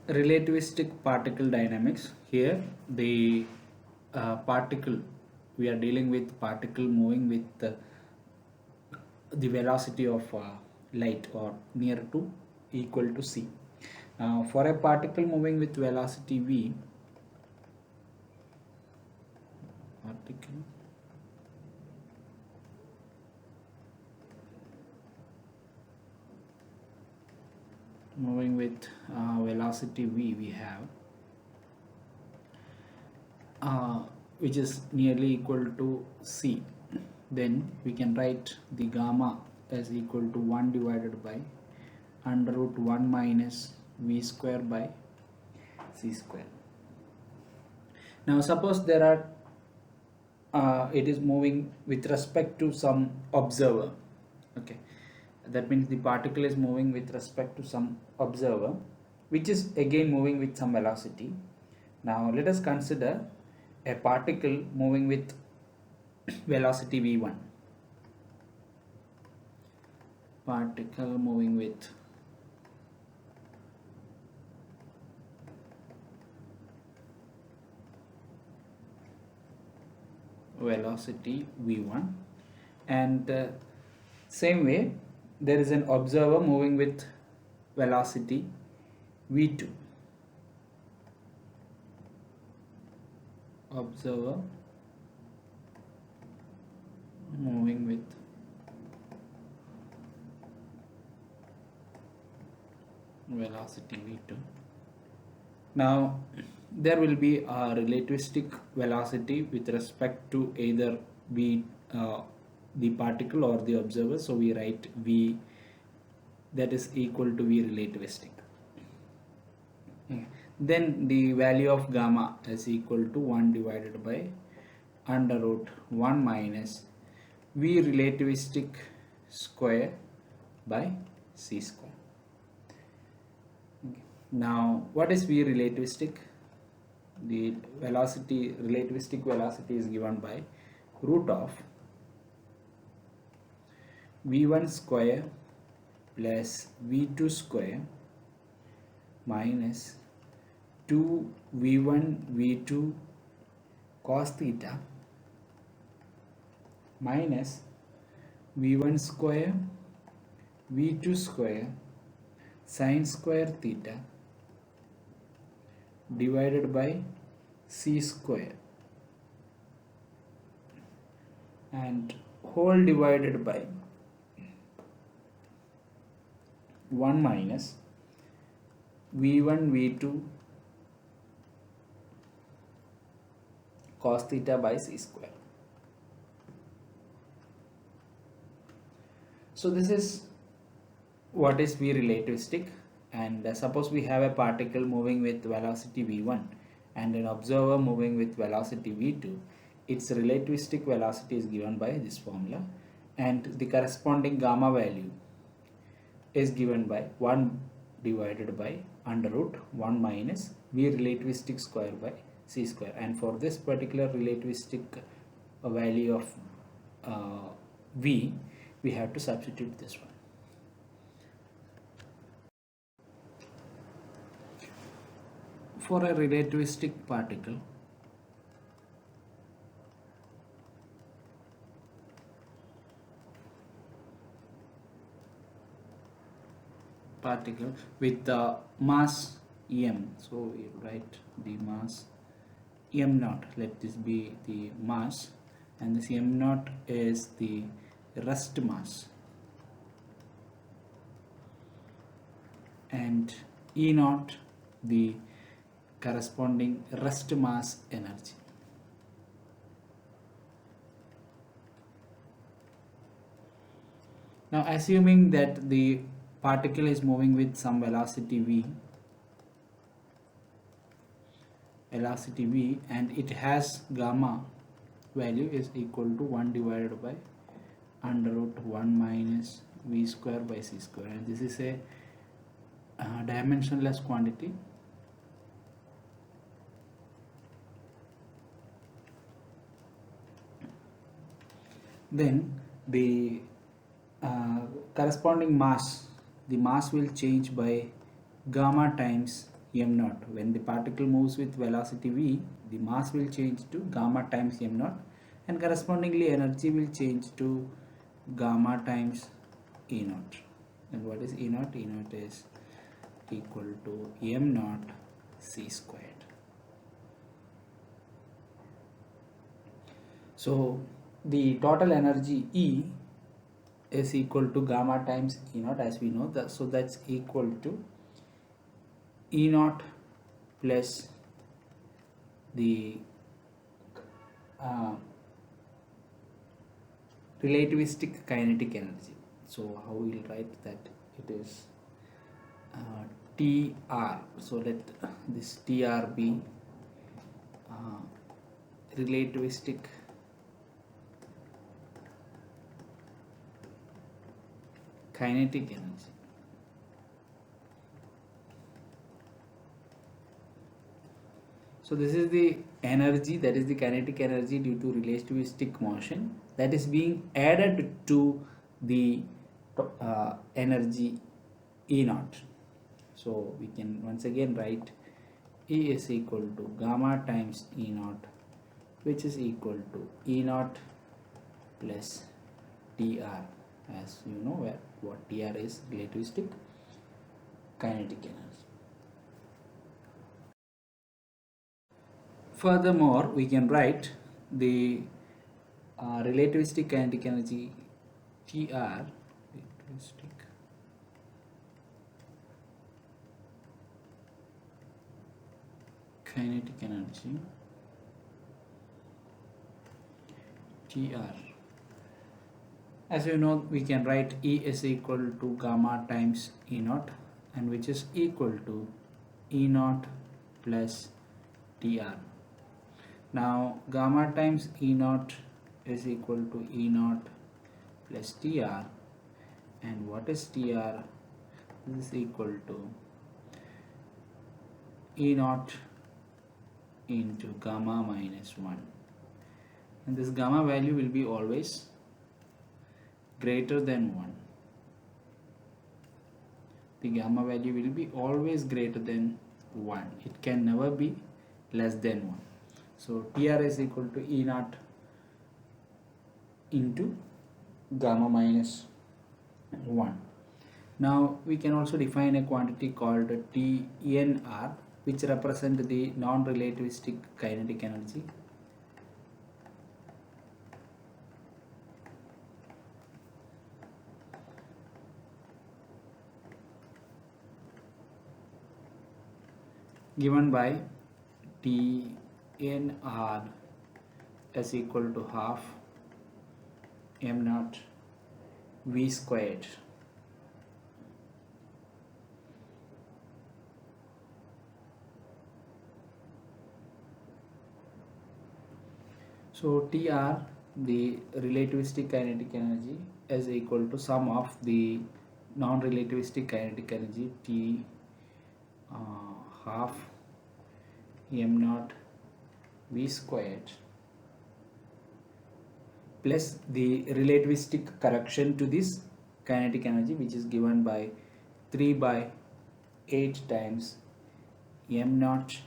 relativistic particle dynamics. Here the particle, we are dealing with particle moving with the velocity of light or near to equal to c. Now for a particle moving with velocity v, particle moving with velocity v, we have which is nearly equal to c. Then we can write the gamma as equal to 1 divided by under root 1 minus v square by c square. Now suppose there are it is moving with respect to some observer. Okay, that means the particle is moving with respect to some observer, which is again moving with some velocity. Now let us consider a particle moving with velocity v1. Particle moving with velocity v1, and same way there is an observer moving with velocity v2. Observer moving with velocity v2. Now there will be a relativistic velocity with respect to either v the particle or the observer, so we write v that is equal to v relativistic. Then the value of gamma is equal to 1 divided by under root 1 minus v relativistic square by c square. Now what is v relativistic? The velocity, relativistic velocity, is given by root of v1 square plus v2 square minus 2 v1 v2 cos theta minus v1 square v2 square sin square theta divided by c square, and whole divided by 1 minus v1 v2 cos theta by c square. So this is what is v relativistic. And suppose we have a particle moving with velocity v1 and an observer moving with velocity v2, its relativistic velocity is given by this formula, and the corresponding gamma value is given by 1 divided by under root 1 minus v relativistic square by c square. And for this particular relativistic value of v, we have to substitute this one. For a relativistic particle, with the mass m, so we write the mass m naught, let this be the mass, and this m naught is the rest mass, and E naught the corresponding rest mass energy. Now assuming that the particle is moving with some velocity v, and it has gamma value is equal to 1 divided by under root 1 minus v square by c square, and this is a dimensionless quantity. Then the corresponding mass, the mass will change by gamma times m naught. When the particle moves with velocity v, the mass will change to gamma times m naught, and correspondingly energy will change to gamma times E naught. And what is E naught? E naught is equal to m naught c squared. So the total energy E is equal to gamma times E naught, as we know that. So that's equal to E naught plus the relativistic kinetic energy. So how we'll write that? It is TR. So let this TR be relativistic kinetic energy. So this is the energy, that is the kinetic energy due to relativistic motion, that is being added to the energy E naught. So we can once again write E is equal to gamma times E naught, which is equal to E naught plus TR, as you know what TR is, relativistic kinetic energy. Furthermore, we can write the relativistic kinetic energy TR, relativistic kinetic energy TR. As you know, we can write E is equal to gamma times E naught, and which is equal to E naught plus TR. Now gamma times E naught is equal to E naught plus TR, and what is TR? This is equal to E naught into gamma minus 1, and this gamma value will be always greater than 1. The gamma value will be always greater than 1. It can never be less than 1. So TR is equal to E naught into gamma minus 1. Now we can also define a quantity called TNR, which represent the non-relativistic kinetic energy. Given by TNR is equal to half m naught v squared. So TR, the relativistic kinetic energy, is equal to sum of the non-relativistic kinetic energy T half m naught v squared plus the relativistic correction to this kinetic energy, which is given by 3 by 8 times m naught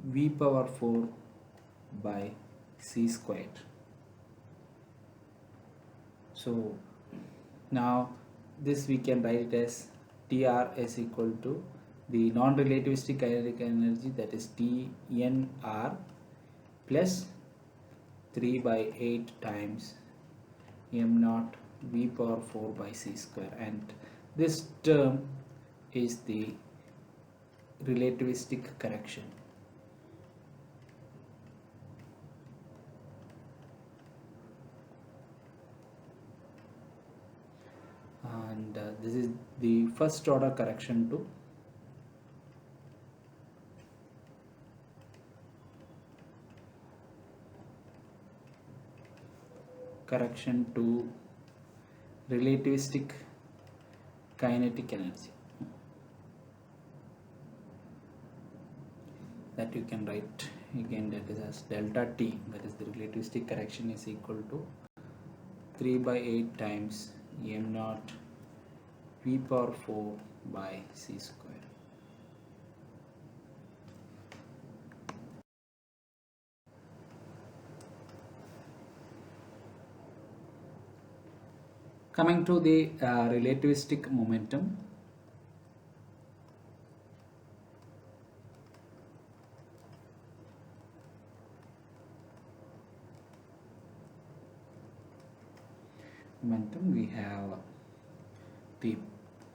v power 4 by c squared. So now this we can write it as TR is equal to the non-relativistic kinetic energy, that is TNR plus 3 by 8 times m naught v power 4 by c square, and this term is the relativistic correction. And this is the first order correction to relativistic kinetic energy, that you can write again, that is as delta T, that is the relativistic correction, is equal to 3 by 8 times m naught v power 4 by c square. Coming to the relativistic momentum. We have the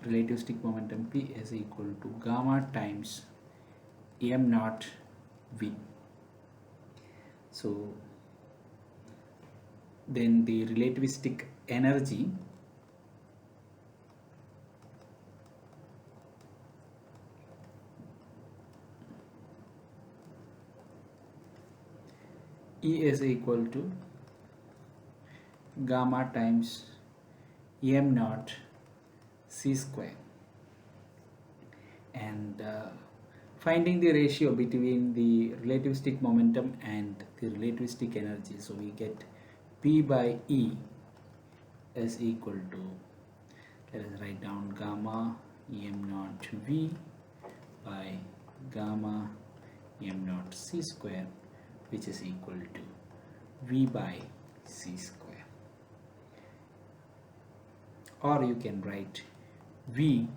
relativistic momentum P is equal to gamma times m naught v. So then the relativistic energy E is equal to gamma times m naught c square, and finding the ratio between the relativistic momentum and the relativistic energy. So we get P by E is equal to, let us write down, gamma m naught v by gamma m naught c square, which is equal to v by c square. Or you can write v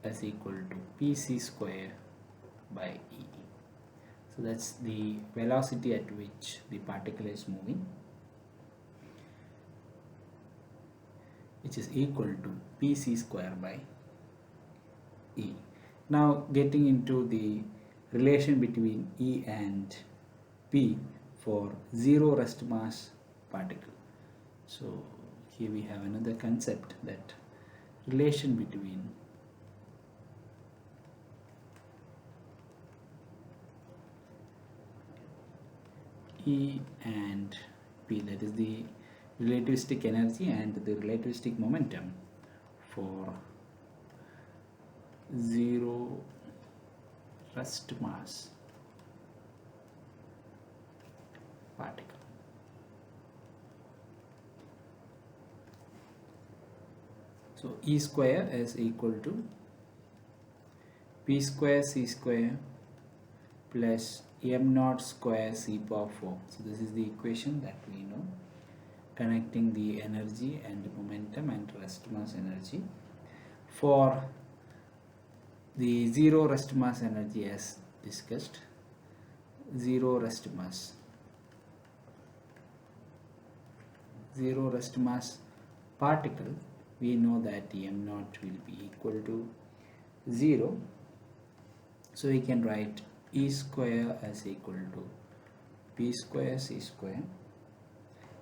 is equal to pc square by E. So that's the velocity at which the particle is moving, which is equal to pc square by E. Now getting into the relation between E and P for zero rest mass particle. So here we have another concept, that relation between E and P, that is the relativistic energy and the relativistic momentum for zero rest mass particle. So E square is equal to P square C square plus m naught square c power 4. So this is the equation that we know, connecting the energy and momentum and rest mass energy. For the zero rest mass energy, as discussed, zero rest mass particle, we know that m naught will be equal to 0. So we can write E square as equal to P square C square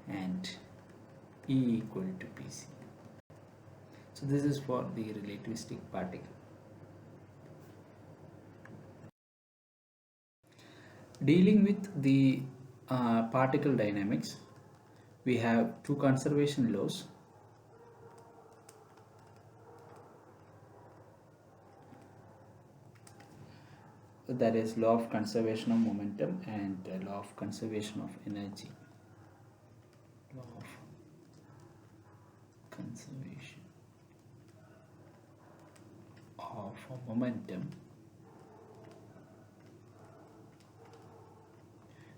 and E equal to PC. So this is for the relativistic particle. Dealing with the particle dynamics, we have two conservation laws. That is law of conservation of momentum and law of conservation of energy. Law of conservation of momentum,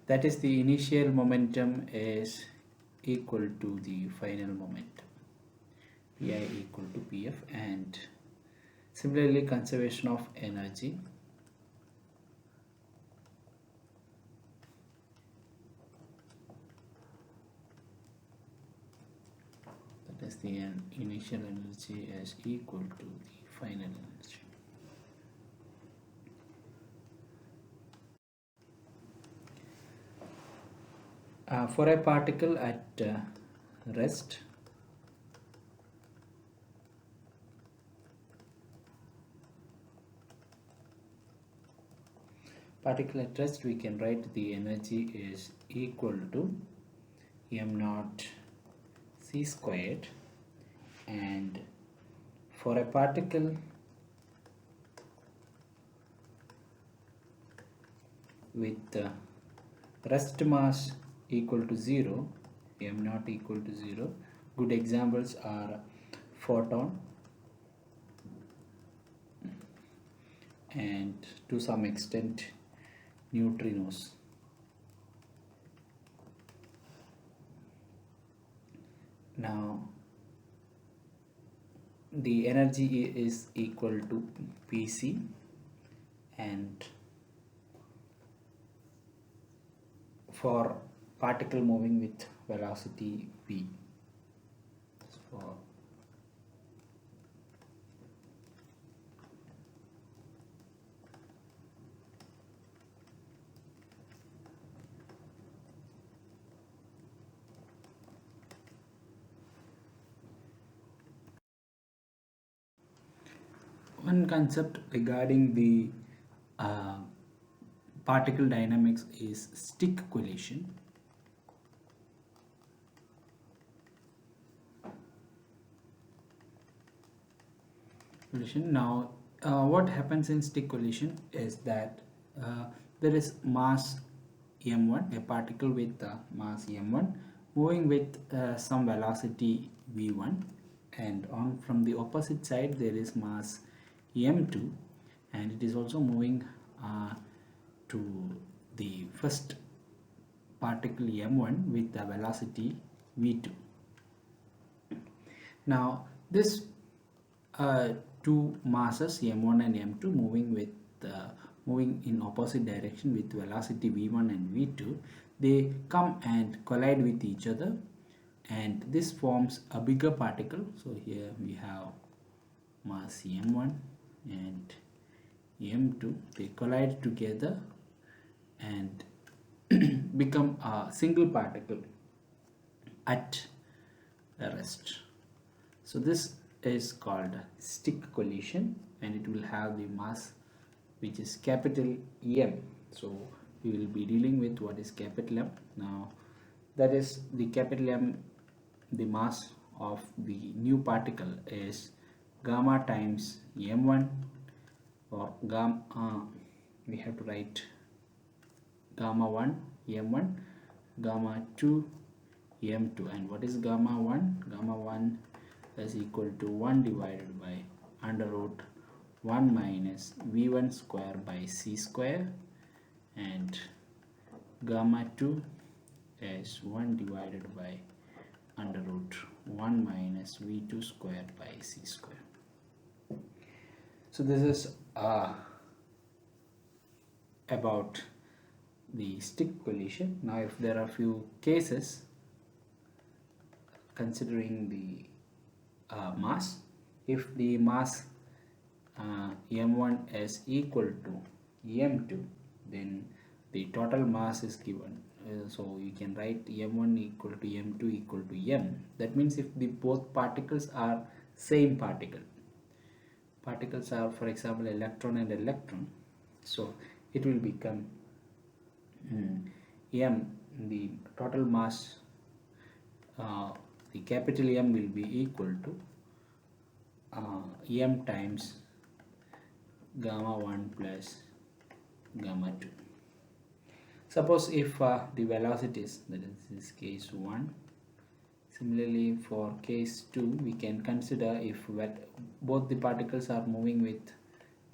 that is the initial momentum is equal to the final momentum, Pi equal to Pf, and similarly conservation of energy, that is the initial energy is equal to the final energy. For a particle at rest, we can write the energy is equal to m naught c squared, and for a particle with rest mass equal to 0, m naught equal to 0, good examples are photon and to some extent neutrinos. Now the energy is equal to Pc, and for particle moving with velocity v. For one concept regarding the uh, particle dynamics is stick collision. Now, what happens in stick collision is that there is mass m1, a particle with mass m1 moving with some velocity v1, and on from the opposite side there is mass m2, and it is also moving to the first particle m1 with the velocity v2. Now this two masses m1 and m2 moving in opposite direction with velocity v1 and v2, they come and collide with each other, and this forms a bigger particle. So here we have mass m1 and m2, they collide together and become a single particle at rest. So this is called stick collision, and it will have the mass which is capital M. So we will be dealing with what is capital M. Now that is the capital M, the mass of the new particle is gamma times m1, or gamma, we have to write gamma 1 m1, gamma 2 m2, and what is gamma 1? Gamma 1 is equal to 1 divided by under root 1 minus v1 square by c square, and gamma 2 is 1 divided by under root 1 minus v2 square by c square. So this is about the stick collision. Now if there are few cases considering the mass, if the mass m1 is equal to m2, then the total mass is given. So you can write m1 equal to m2 equal to m. That means if the both particles are same particles are, for example, electron and electron, so it will become m, the total mass, the capital M will be equal to m times gamma 1 plus gamma 2. Suppose if the velocities, that is this case 1, similarly for case 2 we can consider if both the particles are moving with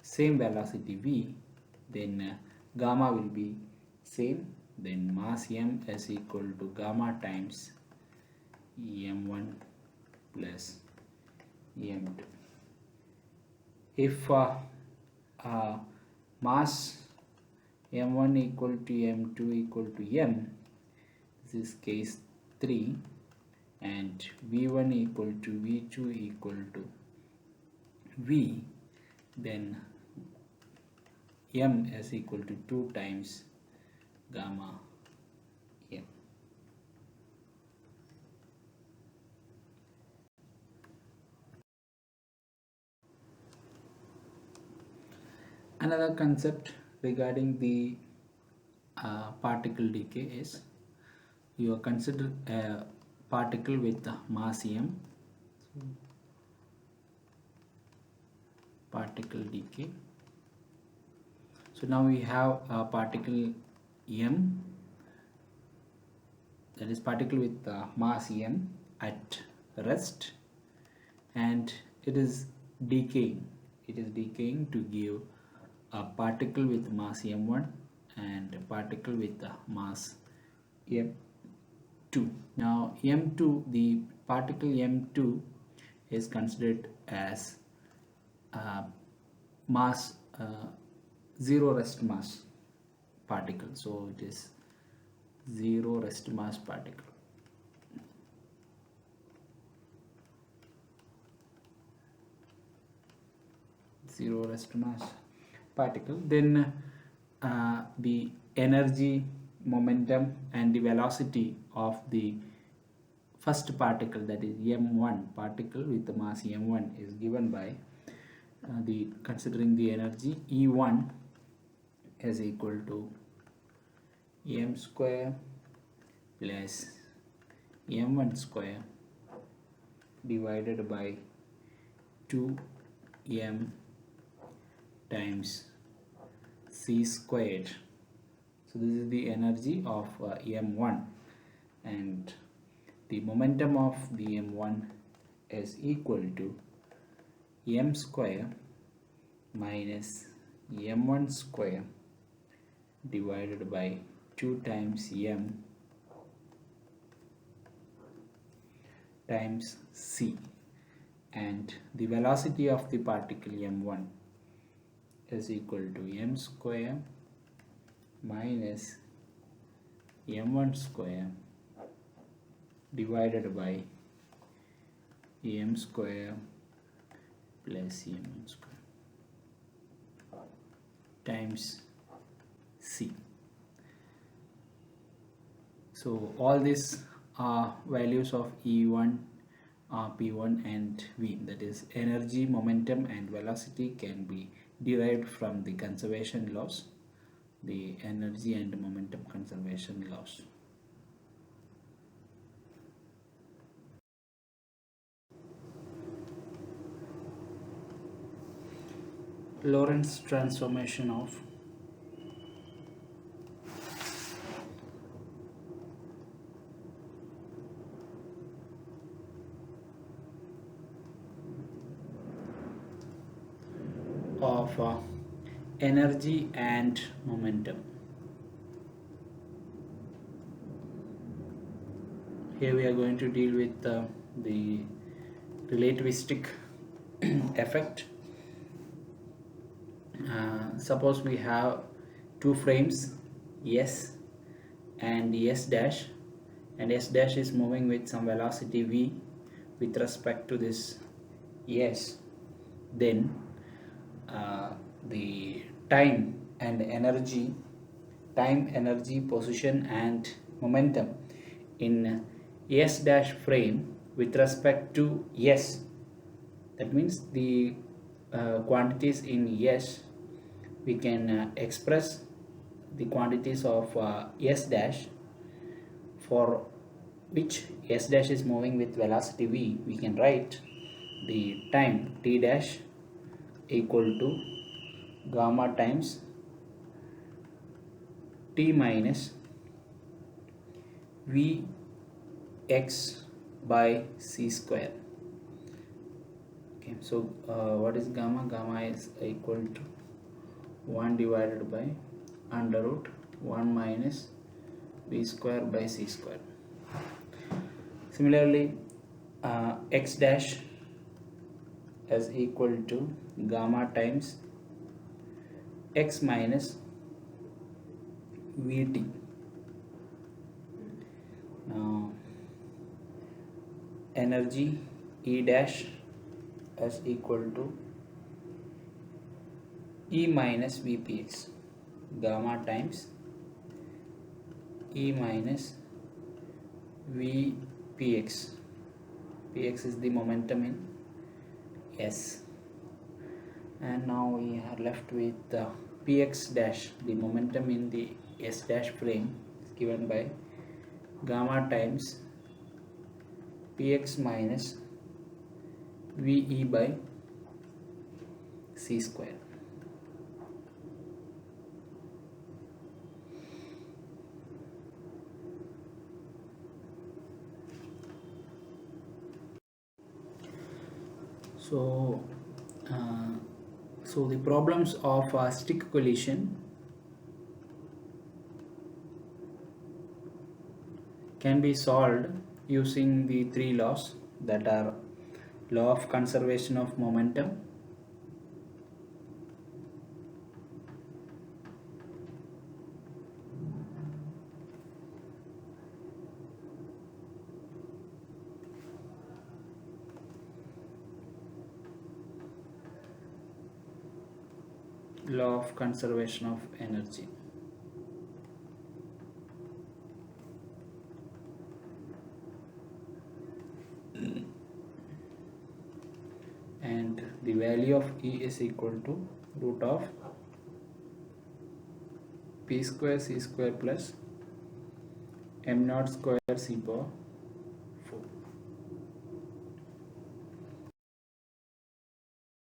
same velocity v, then gamma will be same, then mass m is equal to gamma times m1 plus m2. If mass m1 equal to m2 equal to m, this is case 3, and v1 equal to v2 equal to v, then m is equal to 2 times gamma m. Another concept regarding the particle decay is, you consider a particle with mass m, particle decay. So now we have a particle m, that is particle with mass m at rest, and it is decaying to give a particle with mass m1 and a particle with mass m2. Now m2, the particle m2 is considered as mass zero rest mass particle. So it is zero rest mass particle. Zero rest mass particle. Then the energy, momentum and the velocity of the first particle, that is m1 particle with the mass m1, is given by the considering the energy E1 is equal to m square plus m1 square divided by 2m times c squared. So this is the energy of m1, and the momentum of the m1 is equal to m square minus m1 square divided by 2 times m times c, and the velocity of the particle m1 is equal to m square minus m1 square divided by m square plus m1 square times c. So all these are values of E1, P1 and V, that is energy, momentum and velocity, can be derived from the conservation laws, the energy and momentum conservation laws. Lorentz transformation of energy and momentum. Here we are going to deal with the relativistic effect. Suppose we have two frames, S and S dash, and S dash is moving with some velocity v with respect to this S. Then the time, energy, position and momentum in S dash frame with respect to S, that means the quantities in S, we can express the quantities of S dash, for which S dash is moving with velocity v. We can write the time t dash equal to gamma times t minus Vx by c square. Okay, so what is gamma? Gamma is equal to 1 divided by under root 1 minus v square by c square. Similarly, x dash is equal to gamma times x minus vt. Now energy E dash is equal to E minus vpx, gamma times E minus vpx. Px is the momentum in S, and now we are left with px dash, the momentum in the S dash frame, is given by gamma times px minus ve by c square. So the problems of stick collision can be solved using the three laws, that are law of conservation of momentum. Law of conservation of energy. And the value of E is equal to root of P square C square plus M naught square C power